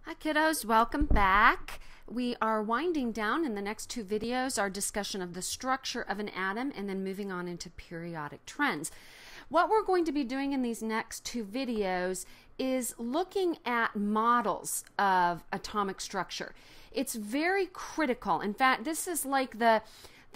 Hi kiddos, welcome back. We are winding down in the next two videos our discussion of the structure of an atom and then moving on into periodic trends. What we're going to be doing in these next two videos is looking at models of atomic structure. It's very critical. In fact, this is like the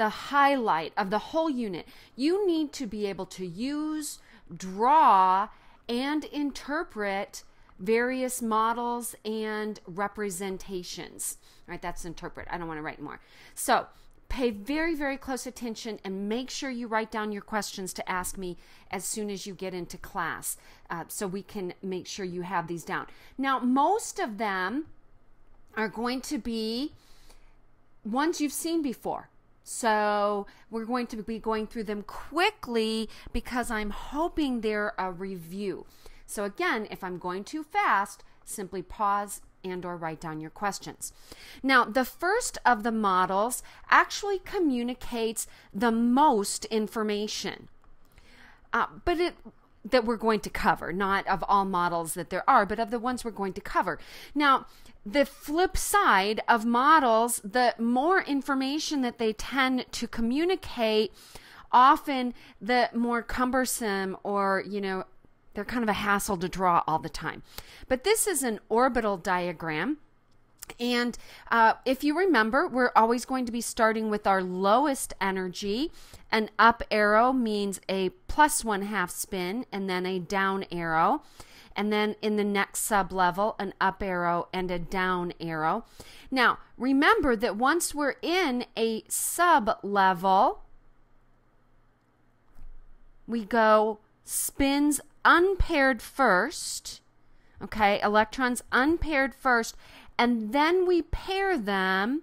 highlight of the whole unit. You need to be able to use, draw, and interpret various models and representations. All right, that's interpret. I don't want to write more. So pay very, very close attention and make sure you write down your questions to ask me as soon as you get into class so we can make sure you have these down. Now, most of them are going to be ones you've seen before. So we're going to be going through them quickly because I'm hoping they're a review. So again, if I'm going too fast, simply pause and or write down your questions. Now, the first of the models actually communicates the most information, that we're going to cover, not of all models that there are, but of the ones we're going to cover. Now, the flip side of models, the more information that they tend to communicate, often the more cumbersome or, they're kind of a hassle to draw all the time. But this is an orbital diagram. And if you remember, we're always going to be starting with our lowest energy. An up arrow means a plus 1/2 spin, and then a down arrow. And then in the next sub-level, an up arrow and a down arrow. Now, remember that once we're in a sub-level, we go spins unpaired first, okay, electrons unpaired first, and then we pair them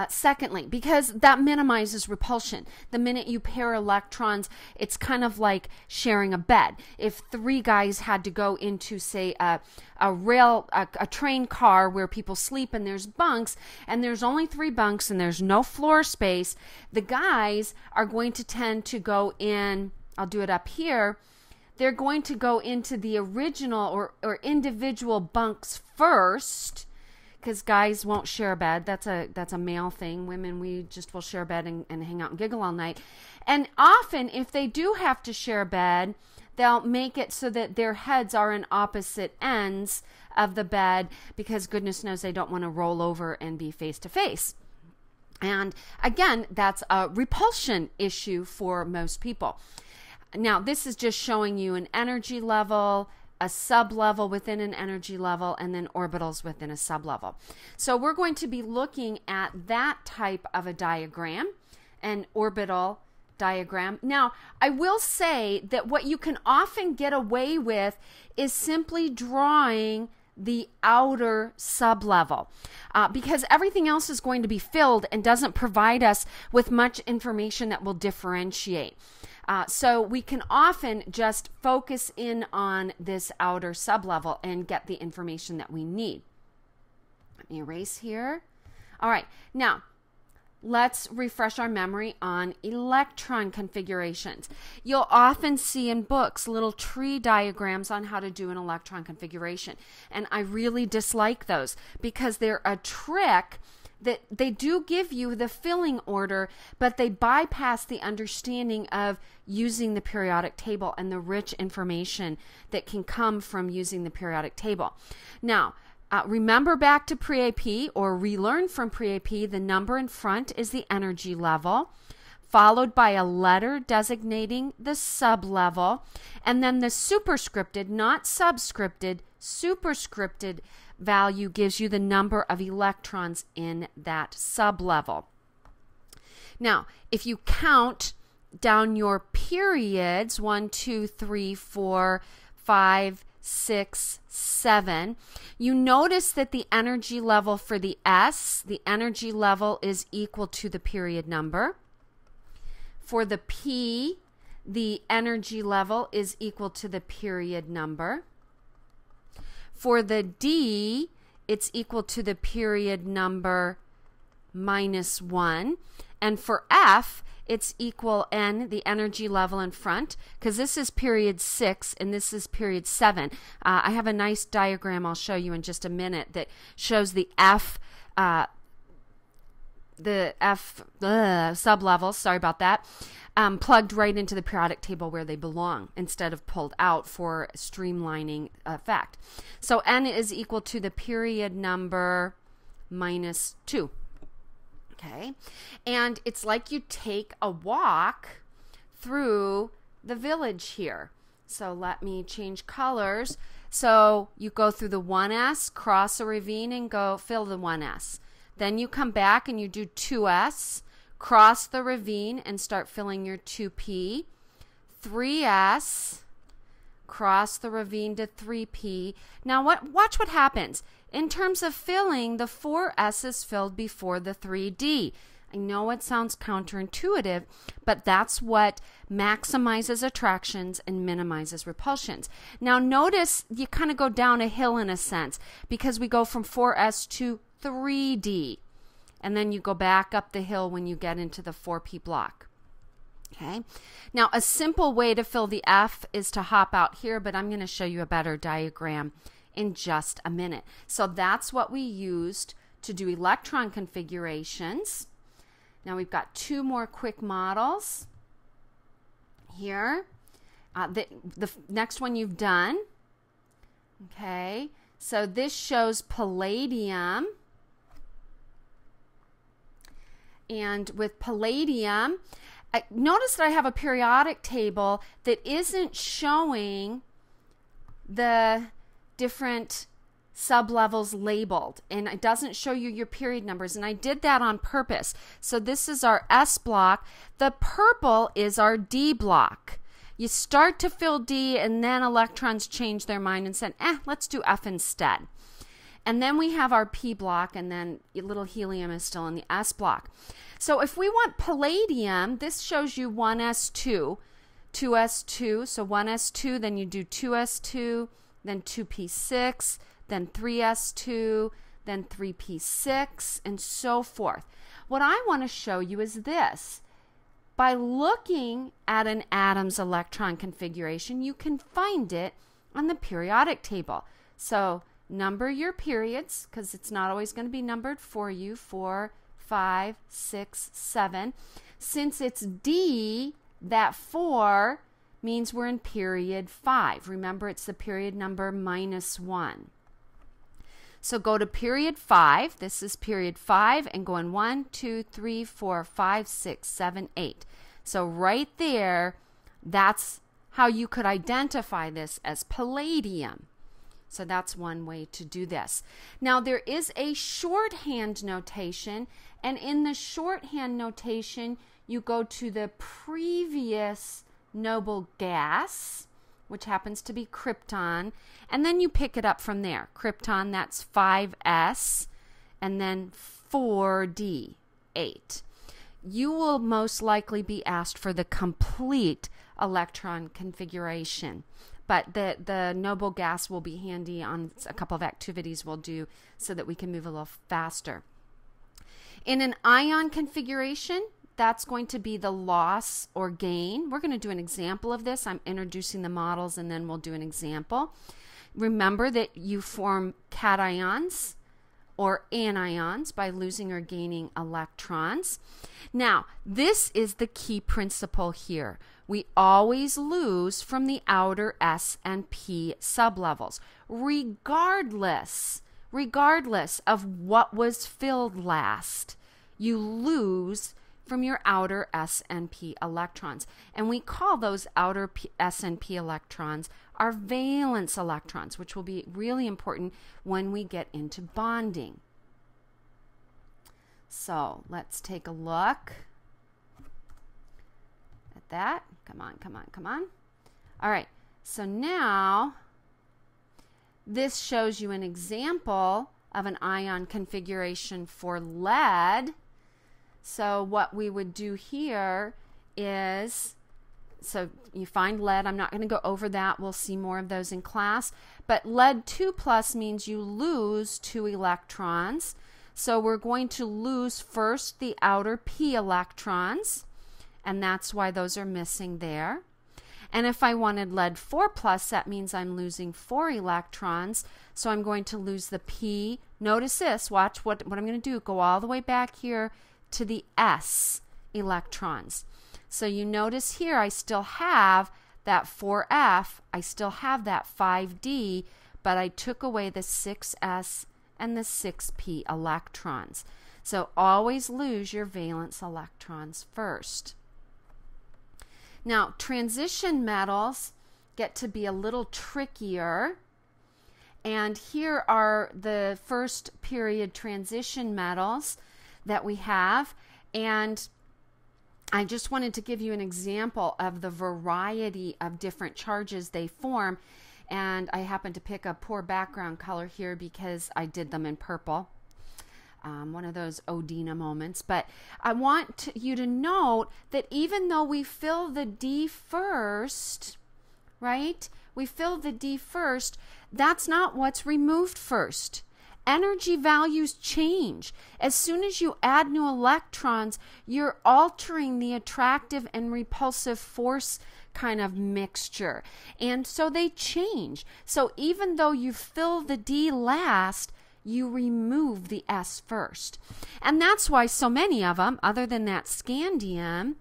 secondly, because that minimizes repulsion. The minute you pair electrons, it's kind of like sharing a bed. If three guys had to go into, say, a train car where people sleep and there's bunks, and there's only 3 bunks and there's no floor space, the guys are going to tend to go in, I'll do it up here, they're going to go into the original or individual bunks first, because guys won't share a bed. That's a male thing. Women, we just will share a bed and hang out and giggle all night. And often, if they do have to share a bed, they'll make it so that their heads are in opposite ends of the bed, because goodness knows they don't want to roll over and be face to face. And again, that's a repulsion issue for most people. Now, this is just showing you an energy level, a sub-level within an energy level, and then orbitals within a sub-level. So we're going to be looking at that type of a diagram, an orbital diagram. Now, I will say that what you can often get away with is simply drawing the outer sub-level, because everything else is going to be filled and doesn't provide us with much information that will differentiate. So we can often just focus in on this outer sublevel and get the information that we need. Let me erase here. All right, now let's refresh our memory on electron configurations. You'll often see in books little tree diagrams on how to do an electron configuration, and I really dislike those because they're a trick. That they do give you the filling order, but they bypass the understanding of using the periodic table and the rich information that can come from using the periodic table. Now, remember back to pre-AP or relearn from pre-AP, the number in front is the energy level, followed by a letter designating the sub-level, and then the superscripted, not subscripted, superscripted value gives you the number of electrons in that sub-level. Now, if you count down your periods, 1, 2, 3, 4, 5, 6, 7, you notice that the energy level for the S, the energy level is equal to the period number. For the P, the energy level is equal to the period number. For the D, it's equal to the period number -1. And for F, it's equal N, the energy level in front, because this is period 6 and this is period 7. I have a nice diagram I'll show you in just a minute that shows the F sublevels, sorry about that, plugged right into the periodic table where they belong instead of pulled out for streamlining effect. So N is equal to the period number minus 2. Okay, and it's like you take a walk through the village here. So let me change colors. So you go through the 1S, cross a ravine, and go fill the 1S. Then you come back and you do 2S, cross the ravine and start filling your 2P. 3S, cross the ravine to 3P. Now watch what happens. In terms of filling, the 4S is filled before the 3D. I know it sounds counterintuitive, but that's what maximizes attractions and minimizes repulsions. Now notice you kind of go down a hill in a sense because we go from 4S to 3D. And then you go back up the hill when you get into the 4P block. Okay. Now a simple way to fill the F is to hop out here, but I'm going to show you a better diagram in just a minute. So that's what we used to do electron configurations. Now we've got 2 more quick models here. The next one you've done. Okay, so this shows palladium. And with palladium, notice that I have a periodic table that isn't showing the different sublevels labeled, and it doesn't show you your period numbers, and I did that on purpose. So this is our S block. The purple is our D block. You start to fill D, and then electrons change their mind and said, let's do F instead. And then we have our P block, and then a little helium is still in the S block. So if we want palladium, this shows you 1s2, 2s2, so 1s2, then you do 2s2, then 2p6, then 3s2, then 3p6, and so forth. What I want to show you is this. By looking at an atom's electron configuration, you can find it on the periodic table. So number your periods, because it's not always going to be numbered for you, 4, 5, 6, 7. Since it's D, that 4 means we're in period 5. Remember, it's the period number -1. So go to period 5. This is period 5, and go in 1, 2, 3, 4, 5, 6, 7, 8. So right there, that's how you could identify this as palladium. So that's one way to do this. Now there is a shorthand notation, and in the shorthand notation, you go to the previous noble gas, which happens to be krypton, and then you pick it up from there. Krypton, that's 5s, and then 4d, 8. You will most likely be asked for the complete electron configuration, but the noble gas will be handy on a couple of activities we'll do so that we can move a little faster. In an ion configuration, that's going to be the loss or gain. We're going to do an example of this. I'm introducing the models, and then we'll do an example. Remember that you form cations or anions by losing or gaining electrons. Now, this is the key principle here. We always lose from the outer S and P sublevels, regardless of what was filled last. You lose from your outer S and P electrons. And we call those outer S and P electrons our valence electrons, which will be really important when we get into bonding. So let's take a look at that. Come on. All right, so now this shows you an example of an ion configuration for lead. So what we would do here is, so you find lead. I'm not going to go over that. We'll see more of those in class. But lead 2+ means you lose 2 electrons. So we're going to lose first the outer P electrons, and that's why those are missing there. And if I wanted lead 4+, that means I'm losing 4 electrons. So I'm going to lose the P. Notice this. Watch what I'm going to do. Go all the way back here to the S electrons. So you notice here I still have that 4F. I still have that 5D, but I took away the 6S and the 6P electrons. So always lose your valence electrons first. Now, transition metals get to be a little trickier. And here are the first period transition metals that we have. And I just wanted to give you an example of the variety of different charges they form. And I happen to pick a poor background color here because I did them in purple. One of those Odina moments. But I want you to note that even though we fill the D first, right? We fill the D first, that's not what's removed first. Energy values change. As soon as you add new electrons, you're altering the attractive and repulsive force kind of mixture. And so they change. So even though you fill the D last, you remove the S first. And that's why so many of them, other than that scandium,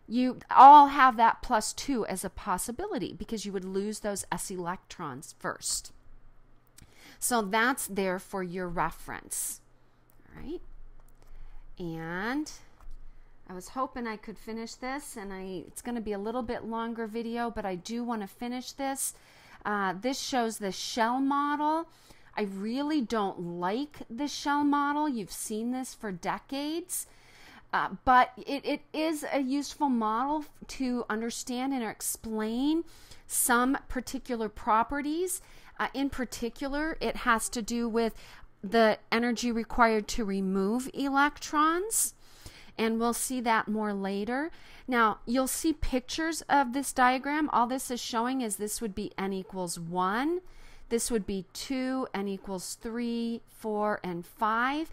you all have that +2 as a possibility because you would lose those S electrons first. So that's there for your reference. All right. And I was hoping I could finish this, and it's going to be a little bit longer video, but I do want to finish this. This shows the shell model. I really don't like the shell model. You've seen this for decades. But it is a useful model to understand and explain some particular properties. In particular, it has to do with the energy required to remove electrons. And we'll see that more later. Now, you'll see pictures of this diagram. All this is showing is this would be N equals 1. This would be 2, N equals 3, 4, and 5.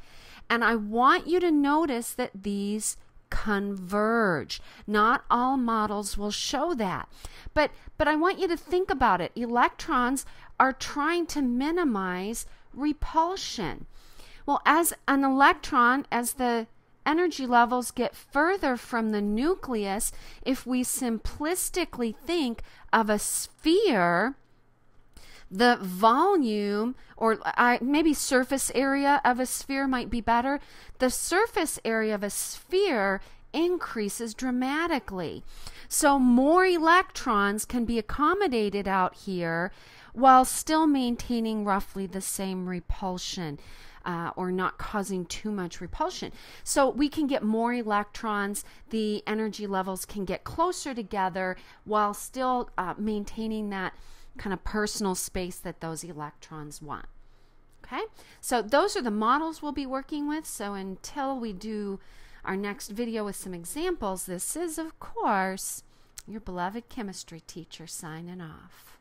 And I want you to notice that these converge. Not all models will show that. But I want you to think about it. Electrons are trying to minimize repulsion. Well, as an electron, as the energy levels get further from the nucleus, if we simplistically think of a sphere, the volume, or maybe surface area of a sphere might be better. The surface area of a sphere increases dramatically. So more electrons can be accommodated out here while still maintaining roughly the same repulsion, or not causing too much repulsion. So we can get more electrons, the energy levels can get closer together while still maintaining that kind of personal space that those electrons want. Okay, so those are the models we'll be working with. So until we do our next video with some examples, this is, of course, your beloved chemistry teacher signing off.